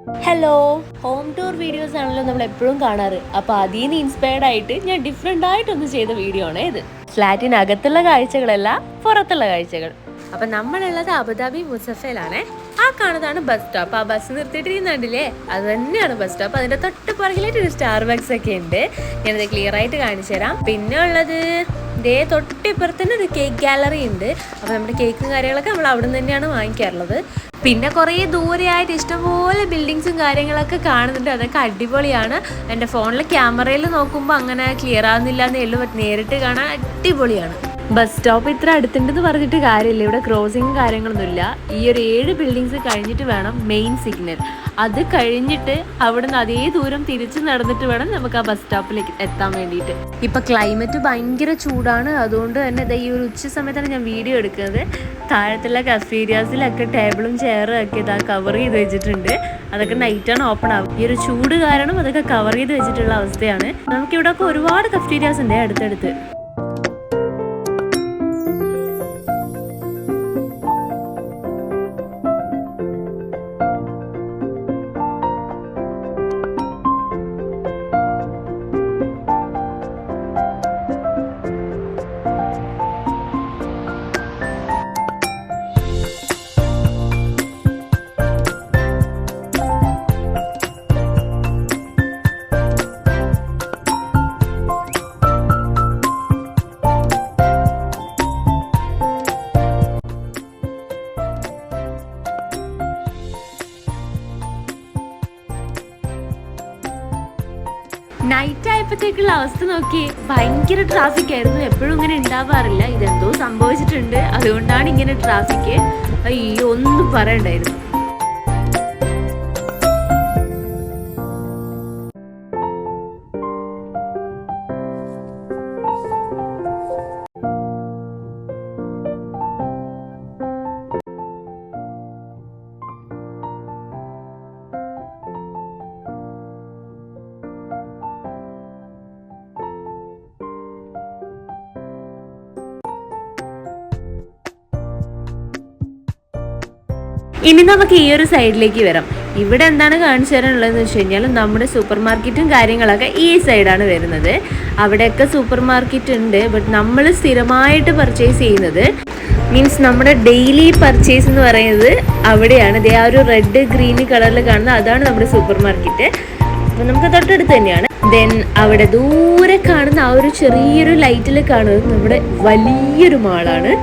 Hello, home tour videos ആണല്ലോ നമ്മൾ എപ്പോഴും കാണാറ്. അപ്പോൾ അതിൽ നിന്ന് ഇൻസ്പയർഡ് ആയിട്ട് ഞാൻ ഡിഫറെൻ്റ് ആയിട്ടൊന്ന് ചെയ്ത വീഡിയോ ആണ് ഇത്. ഫ്ലാറ്റിനകത്തുള്ള കാഴ്ചകളല്ല, പുറത്തുള്ള കാഴ്ചകൾ. അപ്പം നമ്മളുള്ളത് അബുദാബി മുസഫയിലാണേ. ആ കാണുന്നതാണ് ബസ് സ്റ്റോപ്പ്. ആ ബസ് നിർത്തിയിട്ടിരിക്കുന്നുണ്ടല്ലേ, അത് തന്നെയാണ് ബസ് സ്റ്റോപ്പ്. അതിൻ്റെ തൊട്ട് പുറകിലായിട്ട് ഒരു സ്റ്റാർബക്സ് ഒക്കെ ഉണ്ട്. ഞാനത് ക്ലിയർ ആയിട്ട് കാണിച്ചു തരാം. പിന്നെ ഉള്ളത് ഇതേ തൊട്ടിപ്പുറത്ത് തന്നെ ഒരു കേക്ക് ഗാലറി ഉണ്ട്. അപ്പോൾ നമ്മുടെ കേക്കും കാര്യങ്ങളൊക്കെ നമ്മൾ അവിടെ നിന്ന് തന്നെയാണ് വാങ്ങിക്കാറുള്ളത്. പിന്നെ കുറേ ദൂരെയായിട്ട് ഇഷ്ടംപോലെ ബിൽഡിങ്സും കാര്യങ്ങളൊക്കെ കാണുന്നുണ്ട്. അതൊക്കെ അടിപൊളിയാണ്. എൻ്റെ ഫോണിൽ ക്യാമറയിൽ നോക്കുമ്പോൾ അങ്ങനെ ക്ലിയർ ആവുന്നില്ല എന്നേ ഉള്ളൂ. നേരിട്ട് കാണാൻ അടിപൊളിയാണ്. ബസ് സ്റ്റോപ്പ് ഇത്ര അടുത്തുണ്ടെന്ന് പറഞ്ഞിട്ട് കാര്യമില്ല. ഇവിടെ ക്രോസിങ്ങും കാര്യങ്ങളൊന്നുമില്ല. ഈ ഒരു 7 ബിൽഡിങ്സ് കഴിഞ്ഞിട്ട് വേണം മെയിൻ സിഗ്നൽ. അത് കഴിഞ്ഞിട്ട് അവിടുന്ന് അതേ ദൂരം തിരിച്ച് നടന്നിട്ട് വേണം നമുക്ക് ആ ബസ് സ്റ്റോപ്പിലേക്ക് എത്താൻ വേണ്ടിയിട്ട്. ഇപ്പം ക്ലൈമറ്റ് ഭയങ്കര ചൂടാണ്. അതുകൊണ്ട് തന്നെ ഈ ഒരു ഉച്ച സമയത്താണ് ഞാൻ വീഡിയോ എടുക്കുന്നത്. താഴത്തുള്ള കഫേരിയാസിലൊക്കെ ടേബിളും ചെയറും ഒക്കെ ഇതാ കവർ ചെയ്ത് വെച്ചിട്ടുണ്ട്. അതൊക്കെ നൈറ്റാണ് ഓപ്പൺ ആവും. ഈ ഒരു ചൂട് കാരണം അതൊക്കെ കവർ ചെയ്ത് വെച്ചിട്ടുള്ള അവസ്ഥയാണ്. നമുക്കിവിടെ ഒക്കെ ഒരുപാട് കഫേരിയാസ് ഉണ്ട് അടുത്തടുത്ത്. നൈറ്റ് ആയപ്പോഴത്തേക്കുള്ള അവസ്ഥ നോക്കി, ഭയങ്കര ട്രാഫിക് ആയിരുന്നു. എപ്പോഴും ഇങ്ങനെ ഉണ്ടാവാറില്ല. ഇതെന്തോ സംഭവിച്ചിട്ടുണ്ട്, അതുകൊണ്ടാണ് ഇങ്ങനെ ട്രാഫിക്. അയ്യോ, ഒന്നും പറയണ്ടായിരുന്നു. ഇനി നമുക്ക് ഈ ഒരു സൈഡിലേക്ക് വരാം. ഇവിടെ എന്താണ് കാണിച്ചു തരാനുള്ളതെന്ന് വെച്ച് കഴിഞ്ഞാൽ നമ്മുടെ സൂപ്പർ മാർക്കറ്റും കാര്യങ്ങളൊക്കെ ഈ സൈഡാണ് വരുന്നത്. അവിടെയൊക്കെ സൂപ്പർ മാർക്കറ്റ് ഉണ്ട്. ബട്ട് നമ്മൾ സ്ഥിരമായിട്ട് പർച്ചേസ് ചെയ്യുന്നത്, മീൻസ് നമ്മുടെ ഡെയിലി പർച്ചേസ് എന്ന് പറയുന്നത് അവിടെയാണ്. ആ ഒരു റെഡ് ഗ്രീൻ കളറിൽ കാണുന്ന അതാണ് നമ്മുടെ സൂപ്പർ മാർക്കറ്റ്. അപ്പം നമുക്ക് തൊട്ടടുത്ത് തന്നെയാണ്. ദെൻ അവിടെ ദൂരെ കാണുന്ന ആ ഒരു ചെറിയൊരു ലൈറ്റിൽ കാണുന്നത് നമ്മുടെ വലിയൊരു മാളാണ്.